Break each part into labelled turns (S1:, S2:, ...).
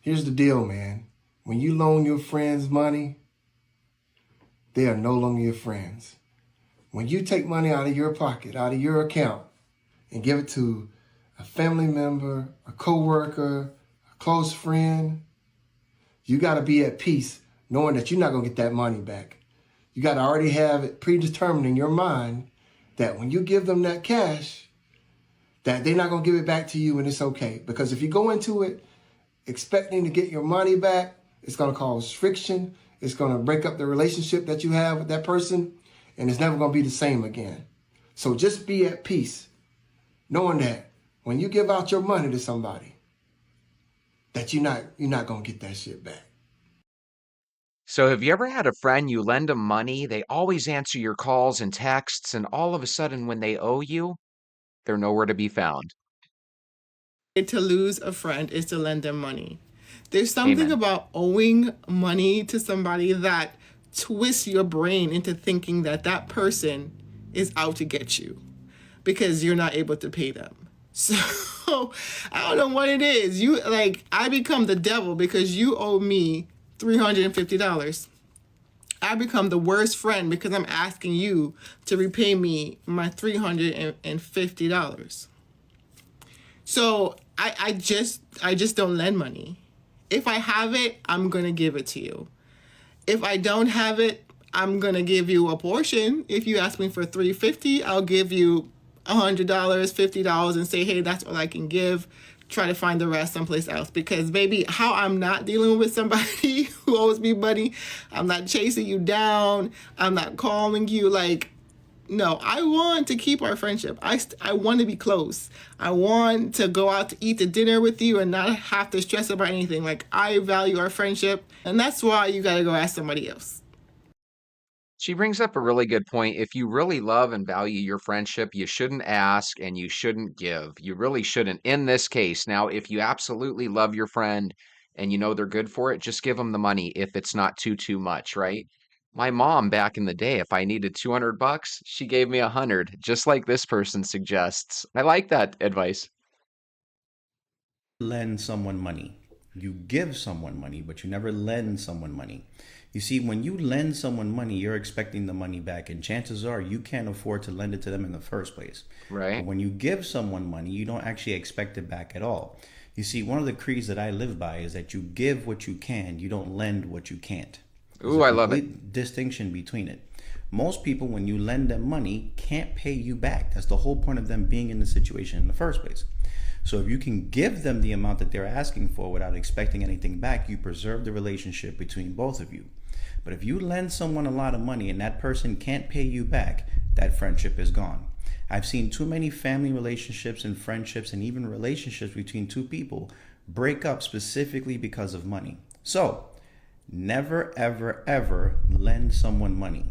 S1: Here's the deal, man. When you loan your friends money, they are no longer your friends. When you take money out of your pocket, out of your account, and give it to a family member, a coworker, a close friend, you got to be at peace knowing that you're not going to get that money back. You got to already have it predetermined in your mind that when you give them that cash, that they're not going to give it back to you and it's okay. Because if you go into it expecting to get your money back, it's going to cause friction. It's going to break up the relationship that you have with that person, and it's never going to be the same again. So just be at peace, knowing that when you give out your money to somebody, that you're not going to get that shit back.
S2: So, have you ever had a friend you lend them money? They always answer your calls and texts, and all of a sudden, when they owe you, they're nowhere to be found.
S3: To lose a friend is to lend them money. There's something
S2: Amen.
S3: about owing money to somebody that twists your brain into thinking that that person is out to get you because you're not able to pay them. So I don't know what it is. You like I become the devil because you owe me $350. I become the worst friend because I'm asking you to repay me my $350. So I just don't lend money. If I have it, I'm gonna give it to you. If I don't have it, I'm gonna give you a portion. If you ask me for $350, I'll give you $100, $50, and say, hey, that's all I can give. Try to find the rest someplace else. Because baby, how I'm not dealing with somebody who owes me money, I'm not chasing you down. I'm not calling you like no, I want to keep our friendship. I want to be close. I want to go out to eat the dinner with you and not have to stress about anything. Like, I value our friendship, and that's why you got to go ask somebody else.
S2: She brings up a really good point. If you really love and value your friendship, you shouldn't ask and you shouldn't give. You really shouldn't in this case. Now, if you absolutely love your friend and you know they're good for it, just give them the money if it's not too much, right? My mom back in the day, if I needed 200 bucks, she gave me 100, just like this person suggests. I like that advice.
S4: Lend someone money. You give someone money, but you never lend someone money. You see, when you lend someone money, you're expecting the money back, and chances are you can't afford to lend it to them in the first place. But
S2: Right?
S4: when you give someone money, you don't actually expect it back at all. You see, one of the creeds that I live by is that you give what you can, you don't lend what you can't. There's
S2: Ooh,
S4: a
S2: I love it.
S4: complete distinction between it. Most people, when you lend them money, can't pay you back. That's the whole point of them being in the situation in the first place. So if you can give them the amount that they're asking for without expecting anything back, you preserve the relationship between both of you. But if you lend someone a lot of money and that person can't pay you back, that friendship is gone. I've seen too many family relationships and friendships and even relationships between two people break up specifically because of money. So, never, ever, ever lend someone money.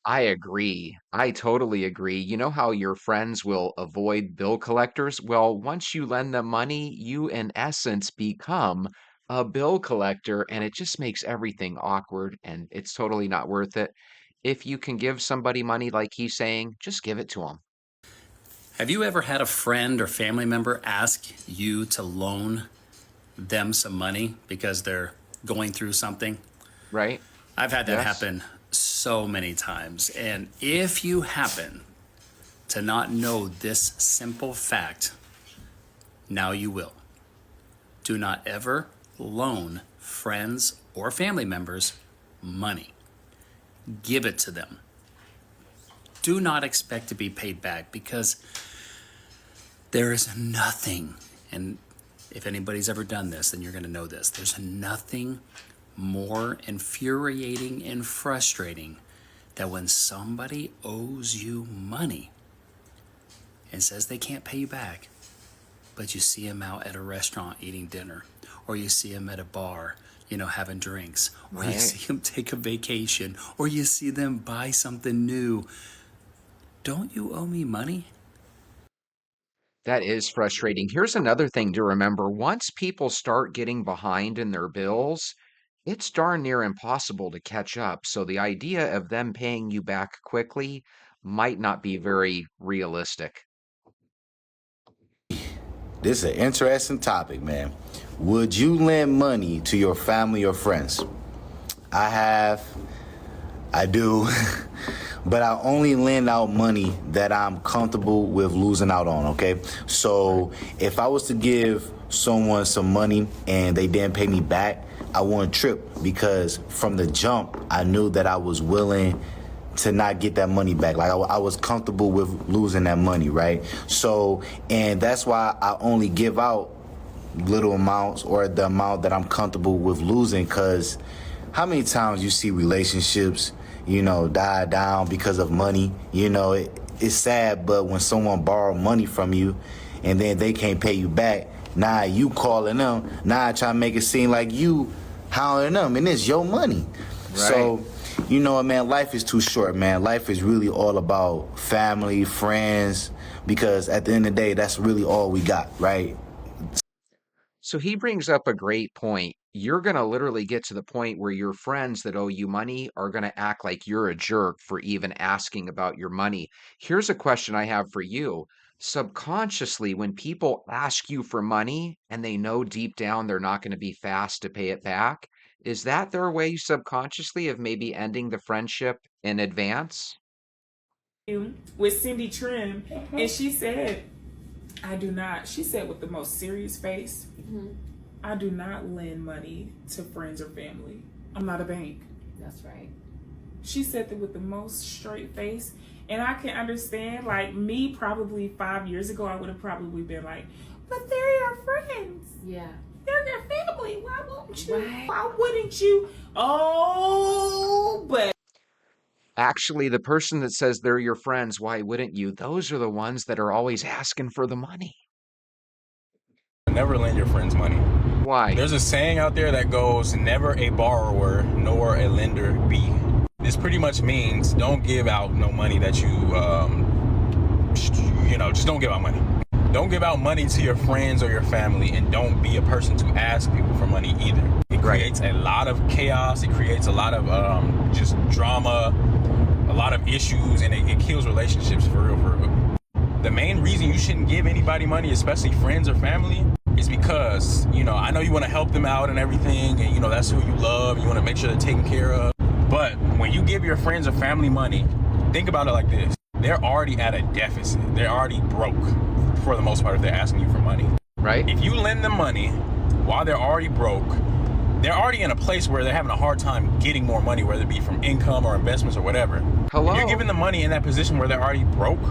S2: I agree. I totally agree. You know how your friends will avoid bill collectors? Well, once you lend them money, you in essence become a bill collector, and it just makes everything awkward and it's totally not worth it. If you can give somebody money like he's saying, just give it to them,
S5: Have you ever had a friend or family member ask you to loan them some money because they're going through something?
S2: right?
S5: I've had that
S2: Yes.
S5: happen so many times. And if you happen to not know this simple fact, now you will. Do not ever loan friends or family members money. Give it to them. Do not expect to be paid back because there is nothing, and if anybody's ever done this, then you're going to know this. There's nothing more infuriating and frustrating than when somebody owes you money and says they can't pay you back, but you see them out at a restaurant eating dinner, or you see them at a bar, having drinks, or you
S2: Right.
S5: see them take a vacation, or you see them buy something new. Don't you owe me money?
S2: That is frustrating. Here's another thing to remember. Once people start getting behind in their bills, it's darn near impossible to catch up. So the idea of them paying you back quickly might not be very realistic.
S6: This is an interesting topic, man. Would you lend money to your family or friends? I do, but I only lend out money that I'm comfortable with losing out on, okay? So if I was to give someone some money and they didn't pay me back, I wouldn't trip, because from the jump, I knew that I was willing to not get that money back. Like I was comfortable with losing that money, right? So, and that's why I only give out little amounts, or the amount that I'm comfortable with losing, because how many times you see relationships, die down because of money? It's sad, but when someone borrow money from you and then they can't pay you back, now you calling them, now trying to make it seem like you hounding them, and it's your money.
S2: Right.
S6: So, man, life is too short, man. Life is really all about family, friends, because at the end of the day, that's really all we got, right?
S2: So he brings up a great point. You're going to literally get to the point where your friends that owe you money are going to act like you're a jerk for even asking about your money. Here's a question I have for you. Subconsciously, when people ask you for money and they know deep down they're not going to be fast to pay it back, is that their way subconsciously of maybe ending the friendship in advance?
S7: With Cindy Trim, and she said, I do not, she said with the most serious face, I do not lend money to friends or family. I'm not a bank.
S8: That's right.
S7: She said that with the most straight face. And I can understand, like me, probably 5 years ago, I would have probably been like, but they're your friends.
S8: Yeah.
S7: They're your family. Why won't you?
S8: Right.
S7: Why wouldn't you? Oh, but
S2: Actually, the person that says they're your friends, why wouldn't you? Those are the ones that are always asking for the money.
S9: Never lend your friends money.
S2: Why?
S9: There's a saying out there that goes, never a borrower nor a lender be. This pretty much means don't give out no money that just don't give out money. Don't give out money to your friends or your family, and don't be a person to ask people for money either. It creates a lot of chaos. It creates a lot of just drama, a lot of issues, and it kills relationships for real. The main reason you shouldn't give anybody money, especially friends or family, is because, I know you want to help them out and everything, and that's who you love, you want to make sure they're taken care of. But when you give your friends or family money, think about it like this. They're already at a deficit. They're already broke for the most part if they're asking you for money.
S2: Right?
S6: If you lend them money while they're already broke, they're already in a place where they're having a hard time getting more money, whether it be from income or investments or whatever.
S2: Hello?
S6: If you're giving them money in that position where they're already broke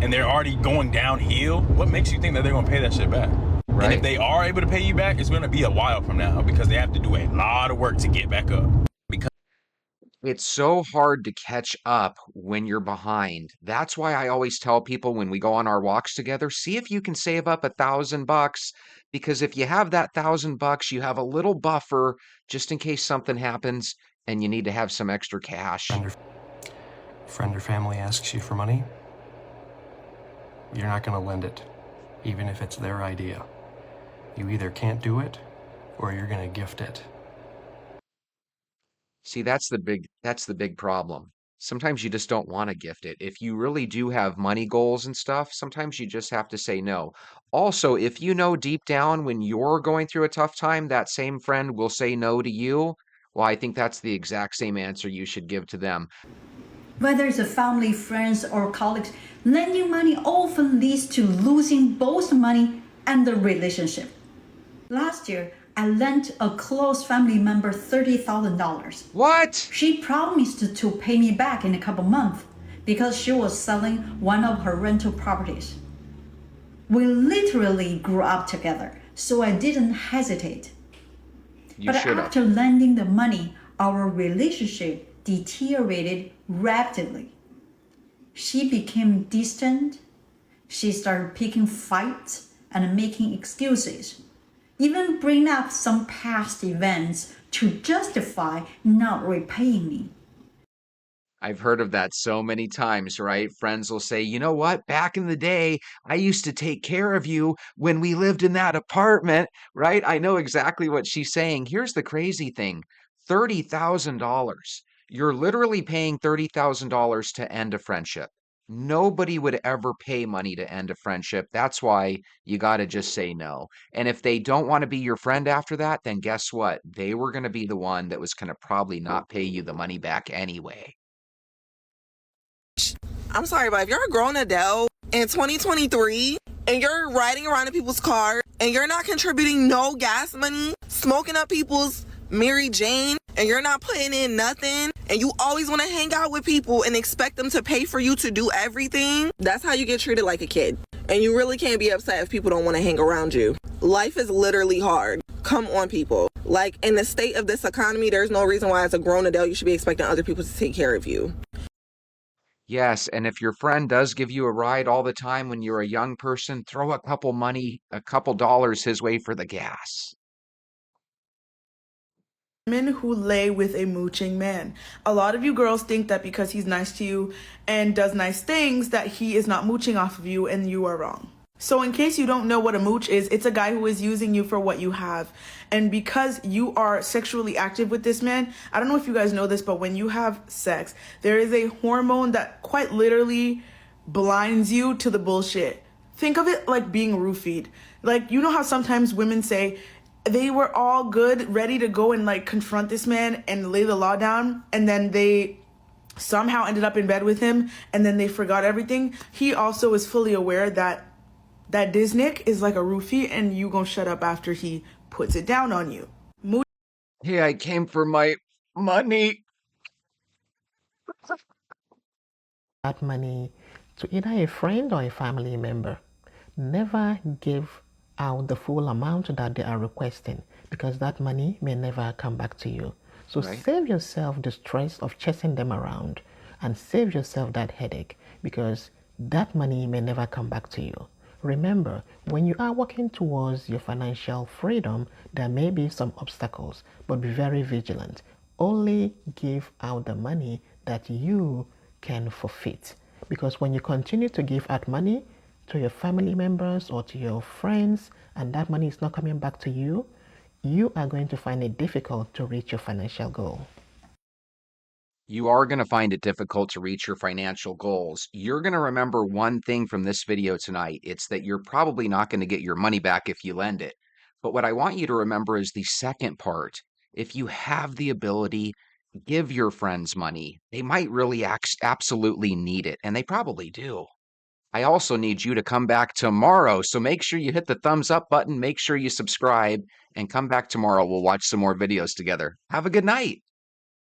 S6: and they're already going downhill, what makes you think that they're going to pay that shit back?
S2: Right.
S6: And if they are able to pay you back, it's going to be a while from now because they have to do a lot of work to get back up.
S2: It's so hard to catch up when you're behind. That's why I always tell people when we go on our walks together, see if you can save up $1,000, because if you have that $1,000, you have a little buffer just in case something happens and you need to have some extra cash.
S10: Friend or family asks you for money, you're not going to lend it, even if it's their idea. You either can't do it or you're going to gift it.
S2: See, that's the big problem. Sometimes you just don't want to gift it. If you really do have money goals and stuff, sometimes you just have to say no. Also, if you know deep down when you're going through a tough time, that same friend will say no to you, well, I think that's the exact same answer you should give to them.
S11: Whether it's a family, friends, or colleagues, lending money often leads to losing both money and the relationship. Last year, I lent a close family member $30,000.
S2: What?
S11: She promised to pay me back in a couple months because she was selling one of her rental properties. We literally grew up together, so I didn't hesitate. But after lending the money, our relationship deteriorated rapidly. She became distant. She started picking fights and making excuses, even bring up some past events to justify not repaying me.
S2: I've heard of that so many times, right? Friends will say, you know what? Back in the day, I used to take care of you when we lived in that apartment, right? I know exactly what she's saying. Here's the crazy thing. $30,000. You're literally paying $30,000 to end a friendship. Nobody would ever pay money to end a friendship. That's why you got to just say no. And if they don't want to be your friend after that, then guess what? They were going to be the one that was going to probably not pay you the money back anyway.
S8: I'm sorry, but if you're a grown adult in 2023 and you're riding around in people's cars and you're not contributing no gas money, smoking up people's Mary Jane, and you're not putting in nothing, and you always want to hang out with people and expect them to pay for you to do everything, that's how you get treated like a kid. And you really can't be upset if people don't want to hang around you. Life is literally hard. Come on, people. Like, in the state of this economy, there's no reason why as a grown adult you should be expecting other people to take care of you.
S2: Yes, and if your friend does give you a ride all the time when you're a young person, throw a couple dollars his way for the gas.
S12: Women who lay with a mooching man. A lot of you girls think that because he's nice to you and does nice things that he is not mooching off of you, and you are wrong. So in case you don't know what a mooch is, it's a guy who is using you for what you have. And because you are sexually active with this man, I don't know if you guys know this, but when you have sex, there is a hormone that quite literally blinds you to the bullshit. Think of it like being roofied. Like, you know how sometimes women say they were all good, ready to go and like confront this man and lay the law down, and then they somehow ended up in bed with him, and then they forgot everything. He also is fully aware that Disnick is like a roofie, and you gonna shut up after he puts it down on you.
S2: Hey, I came for my money.
S13: That money to either a friend or a family member. Never give out the full amount that they are requesting, because that money may never come back to you. So save yourself the stress of chasing them around, and save yourself that headache, because that money may never come back to you. Remember, when you are working towards your financial freedom, there may be some obstacles, but be very vigilant. Only give out the money that you can forfeit. Because when you continue to give out money to your family members or to your friends, and that money is not coming back to you, you are going to find it difficult to reach your financial goal.
S2: You are going to find it difficult to reach your financial goals. You're going to remember one thing from this video tonight. It's that you're probably not going to get your money back if you lend it. But what I want you to remember is the second part. If you have the ability, give your friends money. They might really absolutely need it, and they probably do. I also need you to come back tomorrow, so make sure you hit the thumbs up button, make sure you subscribe, and come back tomorrow. We'll watch some more videos together. Have a good night.